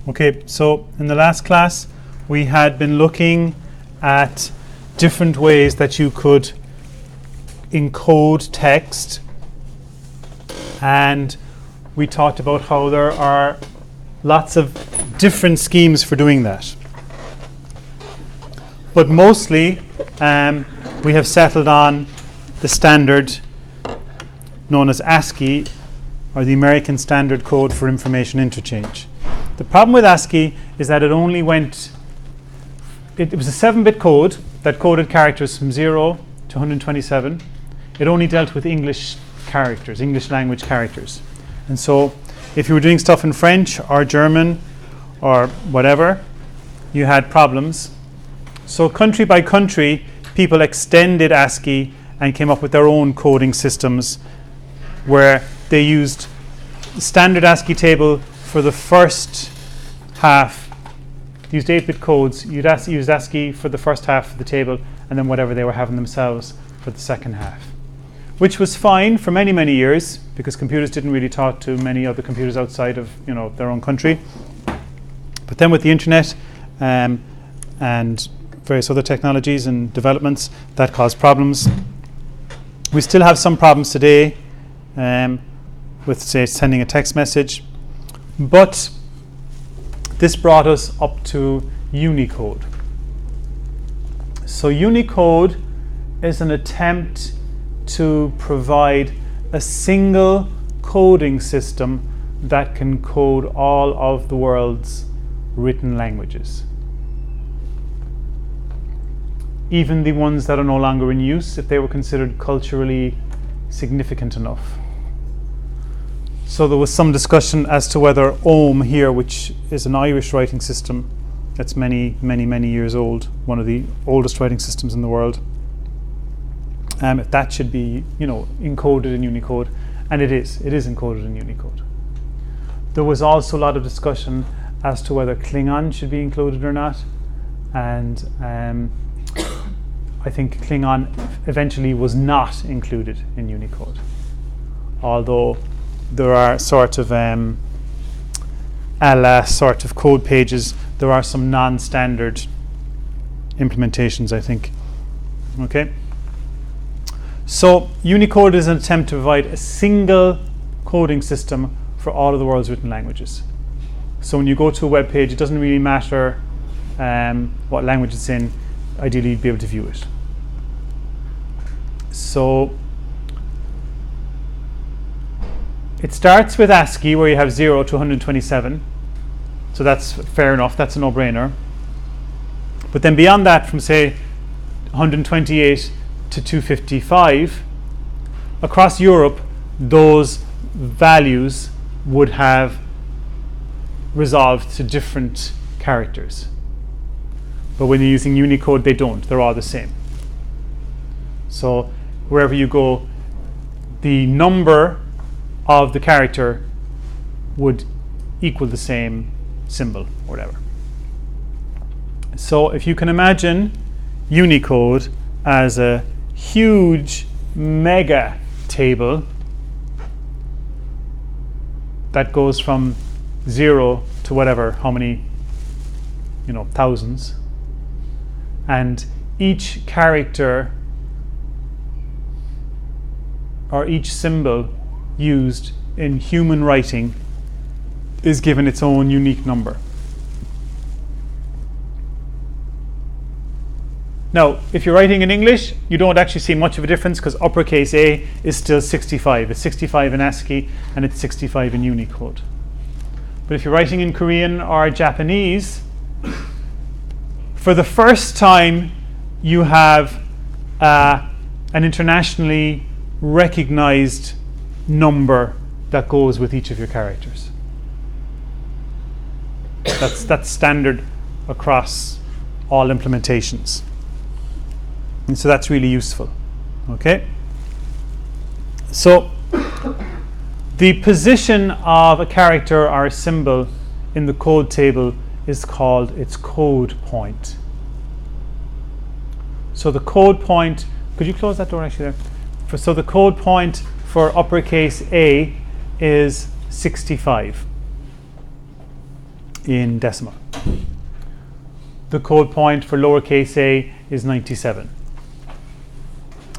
Okay, so in the last class we had been looking at different ways that you could encode text, and we talked about how there are lots of different schemes for doing that. But mostly we have settled on the standard known as ASCII, or the American Standard Code for Information Interchange. The problem with ASCII is that it only went, it was a 7-bit code that coded characters from 0 to 127. It only dealt with English characters, English language characters. And so if you were doing stuff in French or German or whatever, you had problems. So country by country, people extended ASCII and came up with their own coding systems where they used the standard ASCII table for the first half. Used 8-bit codes. You'd use ASCII for the first half of the table, and then whatever they were having themselves for the second half, which was fine for many, many years because computers didn't really talk to many other computers outside of their own country. But then with the internet and various other technologies and developments, that caused problems. We still have some problems today with, say, sending a text message, but this brought us up to Unicode. So Unicode is an attempt to provide a single coding system that can code all of the world's written languages, even the ones that are no longer in use if they were considered culturally significant enough. So there was some discussion as to whether OM here, which is an Irish writing system that's many, many, many years old, one of the oldest writing systems in the world, if that should be encoded in Unicode, and it is encoded in Unicode. There was also a lot of discussion as to whether Klingon should be included or not, and I think Klingon eventually was not included in Unicode, although there are sort of sort of code pages. There are some non-standard implementations, I think. Okay. So Unicode is an attempt to provide a single coding system for all of the world's written languages. So when you go to a web page, it doesn't really matter what language it's in. Ideally, you'd be able to view it. So it starts with ASCII, where you have 0 to 127. So that's fair enough. That's a no-brainer. But then beyond that, from say 128 to 255, across Europe, those values would have resolved to different characters. But when you're using Unicode, they don't. They're all the same. So wherever you go, the number of the character would equal the same symbol or whatever. So if you can imagine Unicode as a huge mega table that goes from 0 to whatever, how many, thousands, and each character or each symbol used in human writing is given its own unique number. Now, if you're writing in English, you don't actually see much of a difference because uppercase A is still 65. It's 65 in ASCII and it's 65 in Unicode. But if you're writing in Korean or Japanese, for the first time you have an internationally recognized number that goes with each of your characters. That's standard across all implementations. And so that's really useful. Okay? So the position of a character or a symbol in the code table is called its code point. So the code point, could you close that door actually there? So the code point for uppercase A is 65. in decimal. The code point for lowercase a is 97.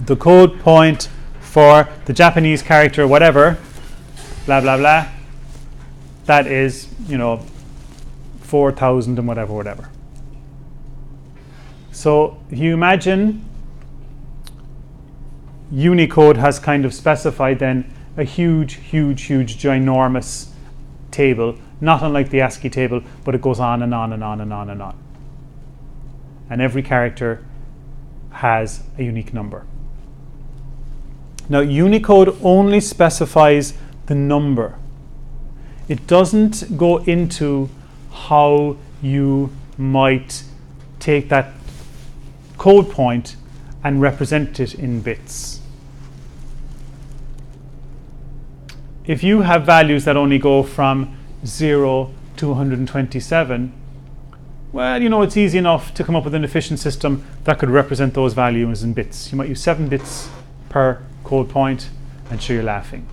The code point for the Japanese character whatever, blah blah blah, that is, 4,000 and whatever. So if you imagine Unicode has kind of specified then a huge ginormous table, not unlike the ASCII table, but it goes on and on and on and on and on. And every character has a unique number. Now Unicode only specifies the number. It doesn't go into how you might take that code point and represent it in bits. If you have values that only go from 0 to 127, well, it's easy enough to come up with an efficient system that could represent those values in bits. You might use 7 bits per code point, and sure, you're laughing.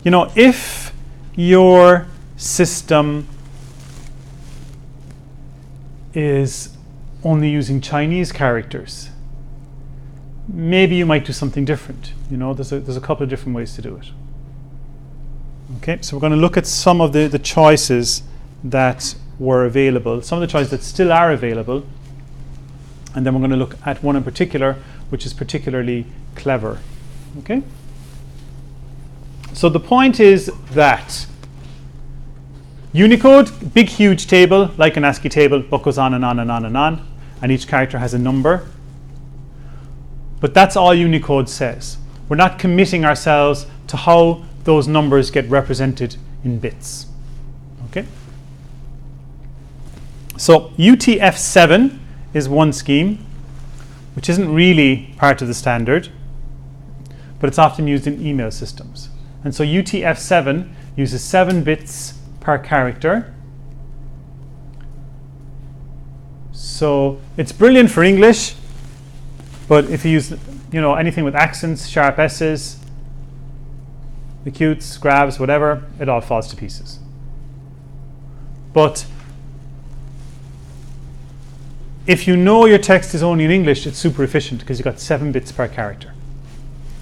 If your system is only using Chinese characters, maybe you might do something different. There's a couple of different ways to do it. Okay, so we're going to look at some of the choices that were available, some of the choices that still are available, and then we're going to look at one in particular which is particularly clever. Okay? So the point is that Unicode, big huge table, like an ASCII table, but goes on and on and on and on, and each character has a number. But that's all Unicode says. We're not committing ourselves to how those numbers get represented in bits. Okay? So UTF-7 is one scheme, which isn't really part of the standard, but it's often used in email systems. And so UTF-7 uses 7 bits per character. So it's brilliant for English, but if you use anything with accents, sharp S's, acutes, grabs, whatever, it all falls to pieces. But if you know your text is only in English, it's super efficient because you've got 7 bits per character.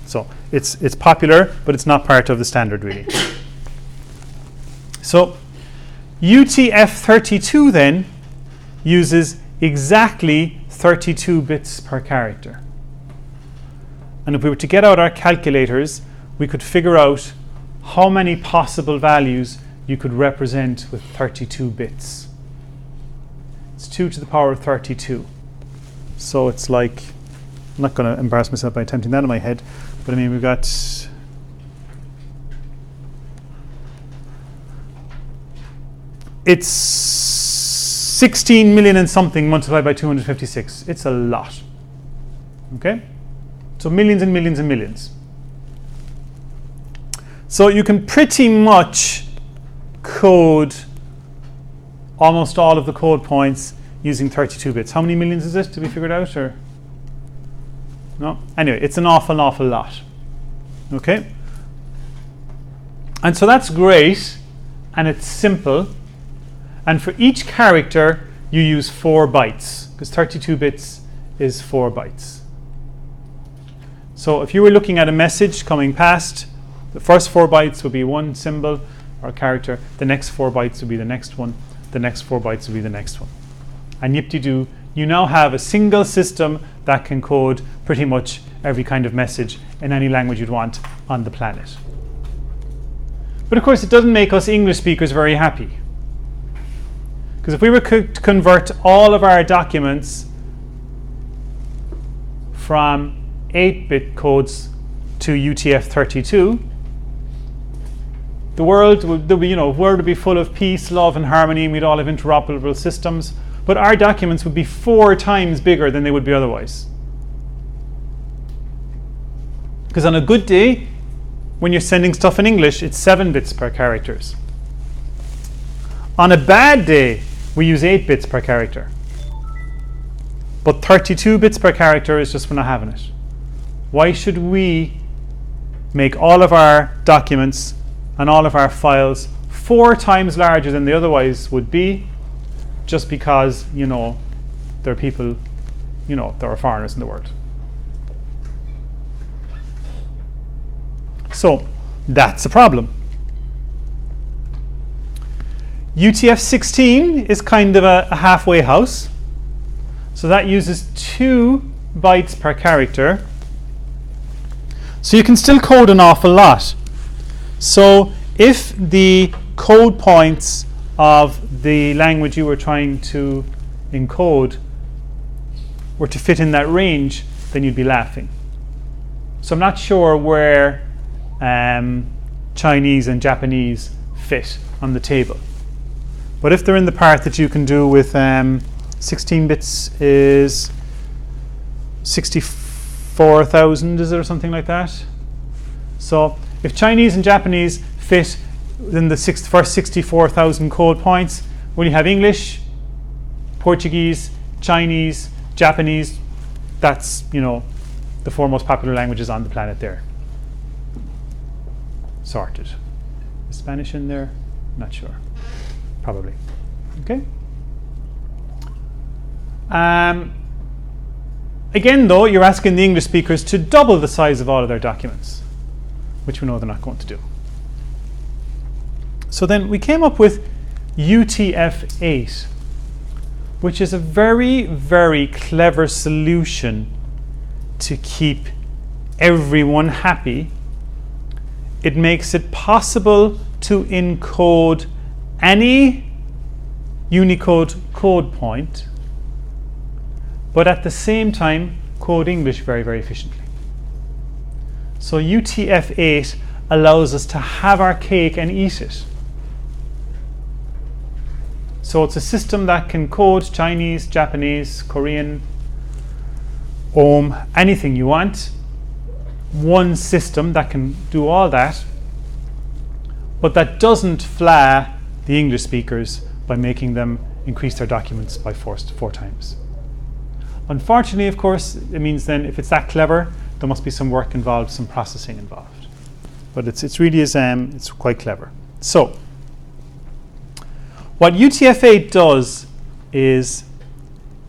So it's popular, but it's not part of the standard really. So UTF-32 then uses exactly 32 bits per character. And if we were to get out our calculators, we could figure out how many possible values you could represent with 32 bits. It's 2 to the power of 32. So it's like, I'm not going to embarrass myself by attempting that in my head, but I mean, we've got it's 16 million and something multiplied by 256. It's a lot. Okay? So millions and millions and millions. So you can pretty much code almost all of the code points using 32 bits. How many millions is it to be figured out? Or no? Anyway, it's an awful lot. Okay? And so that's great, and it's simple. And for each character, you use 4 bytes, because 32 bits is 4 bytes. So if you were looking at a message coming past, the first 4 bytes would be one symbol or character, the next 4 bytes would be the next one, the next 4 bytes would be the next one. And yip-de-doo, you now have a single system that can code pretty much every kind of message in any language you'd want on the planet. But of course, it doesn't make us English speakers very happy. Because if we were to convert all of our documents from 8-bit codes to UTF-32, the world would be full of peace, love, and harmony, and we'd all have interoperable systems. But our documents would be 4 times bigger than they would be otherwise. Because on a good day, when you're sending stuff in English, it's 7 bits per characters. On a bad day, we use 8 bits per character. But 32 bits per character is just we're not having it. Why should we make all of our documents and all of our files 4 times larger than they otherwise would be, just because, you know, there are people, you know, there are foreigners in the world. So that's a problem. UTF-16 is kind of a halfway house. So that uses 2 bytes per character. So you can still code an awful lot. So if the code points of the language you were trying to encode were to fit in that range, then you'd be laughing. So I'm not sure where Chinese and Japanese fit on the table. But if they're in the part that you can do with 16 bits is 64,000, is it, or something like that? So if Chinese and Japanese fit within the first 64,000 code points, when you have English, Portuguese, Chinese, Japanese, that's, you know, the 4 most popular languages on the planet there. Sorted. Is Spanish in there? Not sure. Probably. Okay. Again, though, you're asking the English speakers to double the size of all of their documents, which we know they're not going to do. So then we came up with UTF-8, which is a very, very clever solution to keep everyone happy. It makes it possible to encode any Unicode code point, but at the same time code English very, very efficiently. So UTF-8 allows us to have our cake and eat it. So it's a system that can code Chinese, Japanese, Korean, anything you want. One system that can do all that, but that doesn't flatter the English speakers by making them increase their documents by 4 times. Unfortunately, of course, it means then if it's that clever, there must be some work involved, some processing involved. But it's really it's quite clever. So what UTF-8 does is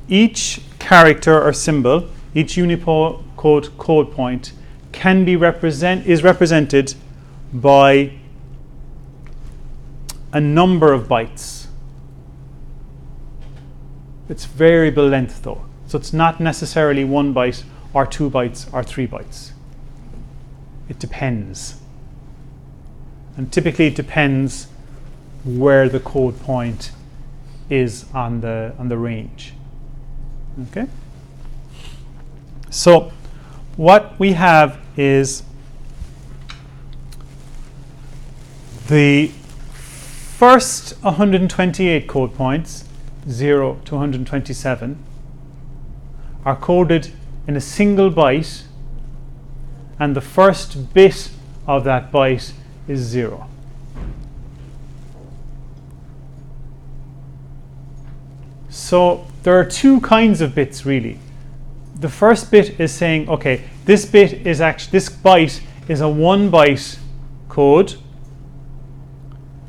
each character or symbol, each Unicode code point can be is represented by a number of bytes. It's variable length though, so it's not necessarily 1 byte or 2 bytes or 3 bytes. It depends, and typically it depends where the code point is on the range. Okay. So what we have is the first 128 code points, 0 to 127, are coded in a single byte, and the first bit of that byte is 0. So there are 2 kinds of bits really. The first bit is saying, okay, this byte is a 1 byte code,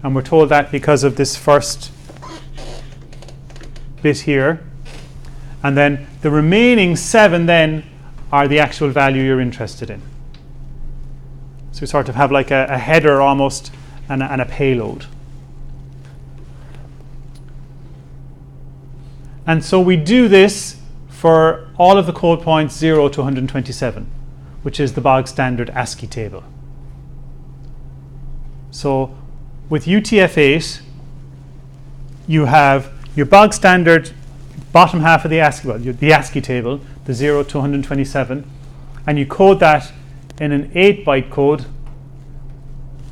and we're told that because of this first bit here, and then the remaining 7 then are the actual value you're interested in. So we sort of have like a header almost and a payload. And so we do this for all of the code points 0 to 127, which is the bog standard ASCII table. So with UTF-8, you have your bog standard bottom half of the ASCII table, the 0 to 127, and you code that in an 8-byte code,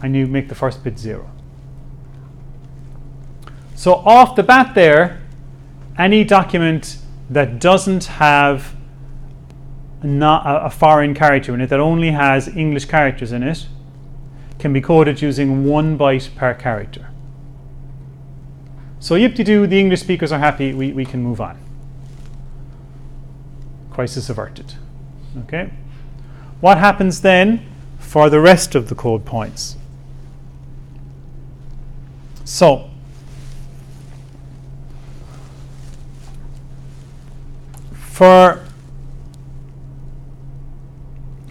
and you make the first bit 0. So off the bat there, any document that doesn't have a foreign character in it, that only has English characters in it, can be coded using 1 byte per character. So yip-de-doo, the English speakers are happy, we can move on. Crisis averted. Okay. What happens then for the rest of the code points? So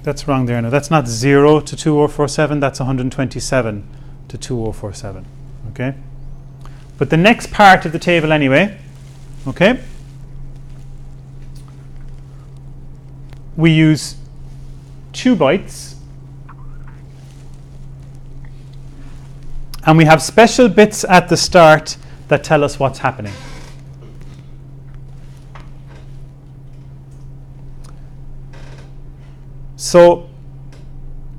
that's wrong there now. That's not 0 to 2047, that's 127 to 2047. Okay? But the next part of the table anyway, okay? We use 2 bytes, and we have special bits at the start that tell us what's happening. So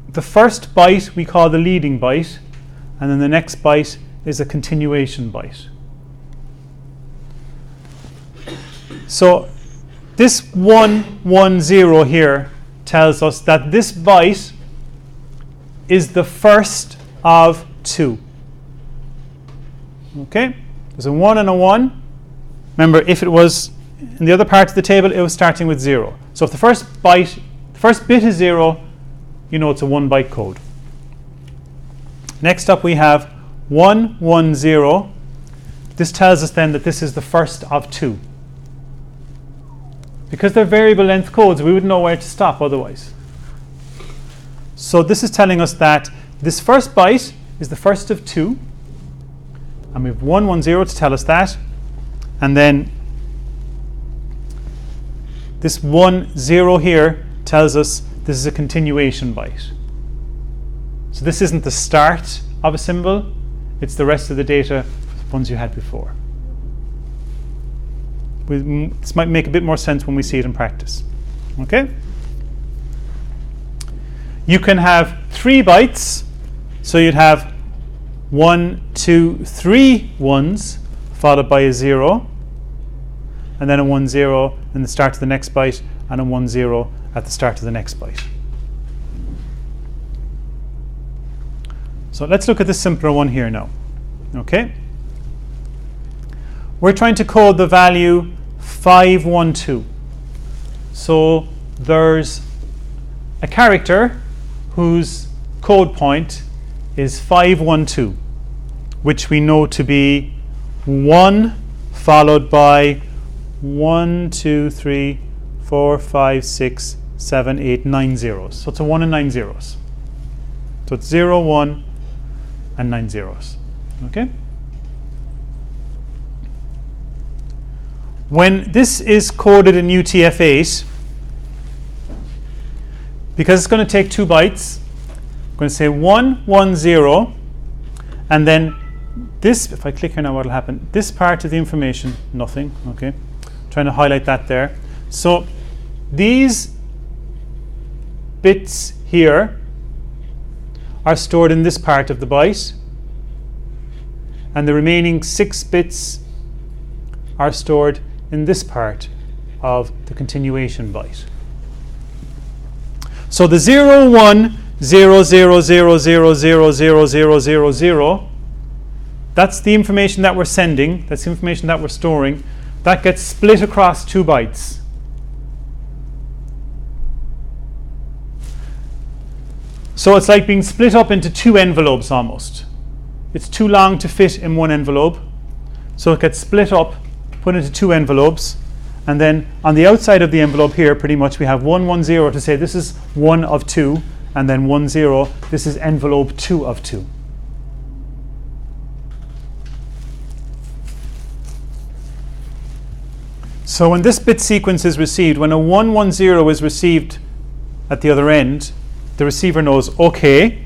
the first byte we call the leading byte, and then the next byte is a continuation byte. So this 110 here tells us that this byte is the first of 2. Okay? There's a 1 and a 1. Remember, if it was in the other part of the table, it was starting with 0. So if the first bit is 0, you know it's a 1-byte code. Next up we have 110. This tells us then that this is the first of 2. Because they're variable length codes, we wouldn't know where to stop otherwise. So this is telling us that this first byte is the first of 2. And we have 110 to tell us that. And then this 10 here tells us this is a continuation byte. So this isn't the start of a symbol, it's the rest of the data, ones you had before. This might make a bit more sense when we see it in practice. Okay? You can have 3 bytes, so you'd have 1, 2, 3 ones followed by a 0, and then a 10 in the start of the next byte, and a 10 at the start of the next byte. So let's look at the simpler one here now. Okay? We're trying to code the value 512. So there's a character whose code point is 512, which we know to be 1 followed by 1, 2, 3, 4, 5, 6, 7, 8, 9 zeros. So it's a 1 and 9 zeros. So it's 0, 1, and 9 zeros. Okay? When this is coded in UTF-8, because it's going to take 2 bytes, I'm going to say 1, 1, 0, and then this, if I click here now, what will happen? This part of the information, nothing. Okay? I'm trying to highlight that there. So these bits here are stored in this part of the byte, and the remaining 6 bits are stored in this part of the continuation byte. So the 0, 1, 0, 0, 0, 0, 0, 0, 0, 0, 0, that's the information that we're sending, that's the information that we're storing, that gets split across 2 bytes. So it's like being split up into 2 envelopes almost. It's too long to fit in one envelope, so it gets split up, put into 2 envelopes, and then on the outside of the envelope here, pretty much we have 110 to say this is 1 of 2, and then 10, this is envelope 2 of 2. So when this bit sequence is received, when a 110 is received at the other end, the receiver knows, okay,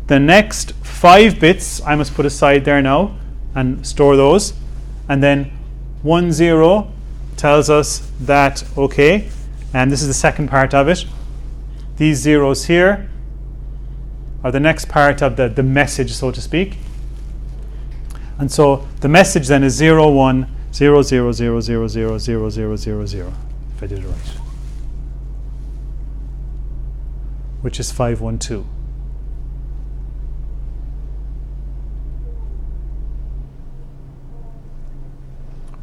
the next 5 bits I must put aside there now and store those, and then 10 tells us that, okay, and this is the second part of it, these zeros here are the next part of the message, so to speak. And so the message then is 0, 1, 0, 0, 0, 0, 0, 0, 0, 0, 0, if I did it right, which is 512.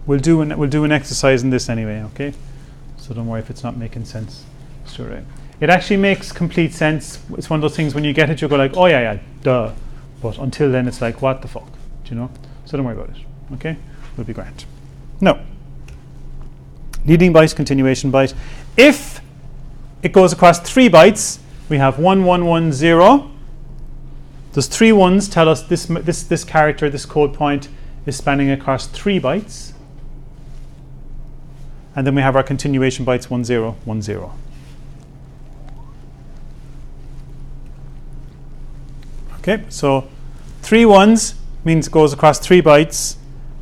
We'll do an exercise in this anyway, okay? So don't worry if it's not making sense straight away. It actually makes complete sense. It's one of those things when you get it, you go like, oh yeah, duh. But until then, it's like, what the fuck? Do you know? So don't worry about it. Okay? We'll be grand. No. Leading byte, continuation byte. If it goes across 3 bytes, we have 1110. Those 3 ones tell us this character, this code point, is spanning across 3 bytes. And then we have our continuation bytes 1010. Okay, so 3 ones means it goes across 3 bytes,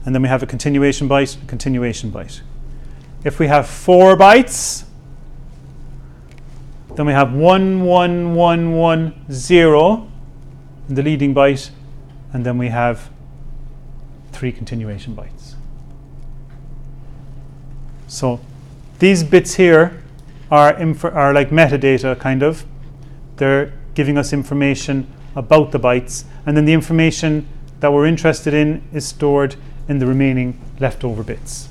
and then we have a continuation byte, If we have 4 bytes, then we have 1110 in the leading byte, and then we have 3 continuation bytes. So these bits here are like metadata, kind of. They're giving us information about the bytes, and then the information that we're interested in is stored in the remaining leftover bits.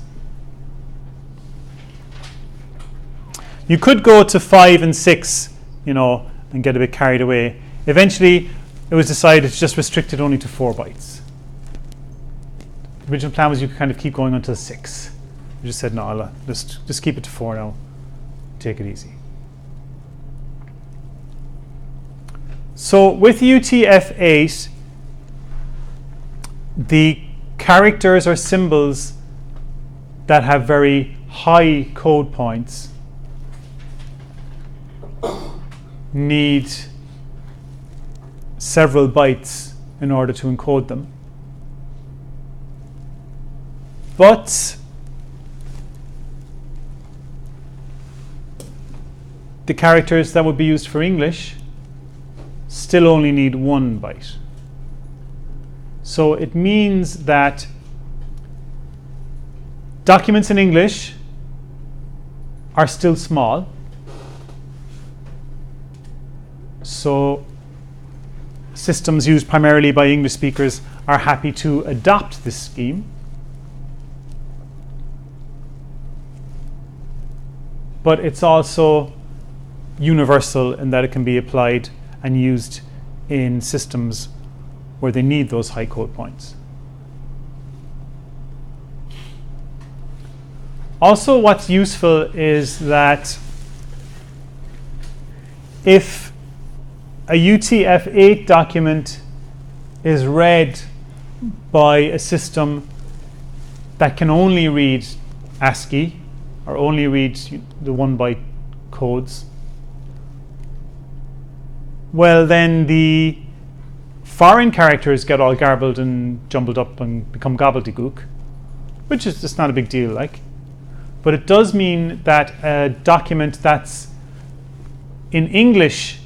You could go to 5 and 6, and get a bit carried away. Eventually, it was decided to just restrict it only to 4 bytes. The original plan was you could kind of keep going until 6. We just said, no, just keep it to 4 now. Take it easy. So with UTF-8, the characters or symbols that have very high code points need several bytes in order to encode them. But the characters that would be used for English still only need 1 byte. So it means that documents in English are still small. So systems used primarily by English speakers are happy to adopt this scheme. But it's also universal in that it can be applied and used in systems where they need those high code points. Also, what's useful is that if a UTF-8 document is read by a system that can only read ASCII or only read the 1-byte codes, well, then the foreign characters get all garbled and jumbled up and become gobbledygook, which is just not a big deal, like. But it does mean that a document that's in English,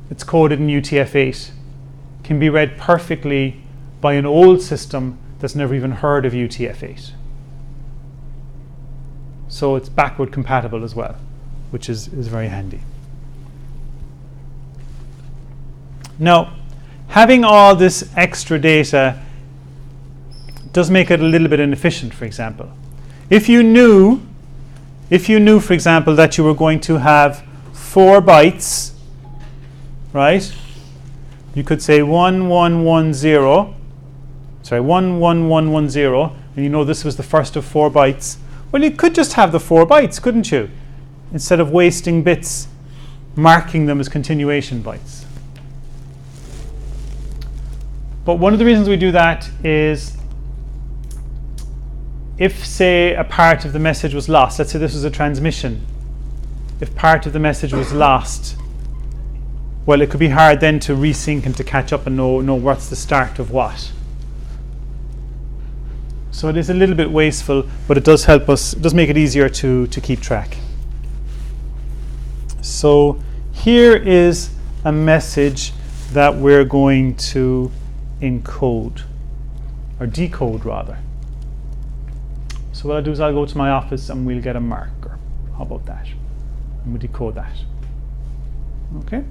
it's coded in UTF-8, can be read perfectly by an old system that's never even heard of UTF-8. So it's backward compatible as well, which is very handy. Now, having all this extra data does make it a little bit inefficient, for example. If you knew, for example, that you were going to have 4 bytes, right? You could say 1110, and you know this was the first of 4 bytes. Well, you could just have the 4 bytes, couldn't you? Instead of wasting bits, marking them as continuation bytes. But one of the reasons we do that is if, say, a part of the message was lost, let's say this was a transmission, if part of the message was lost, well, it could be hard then to resync and to catch up and know what's the start of what. So it is a little bit wasteful, but it does help us, it does make it easier to keep track. So here is a message that we're going to encode, or decode rather. So what I'll do is I'll go to my office and we'll get a marker. How about that? And we'll decode that. Okay.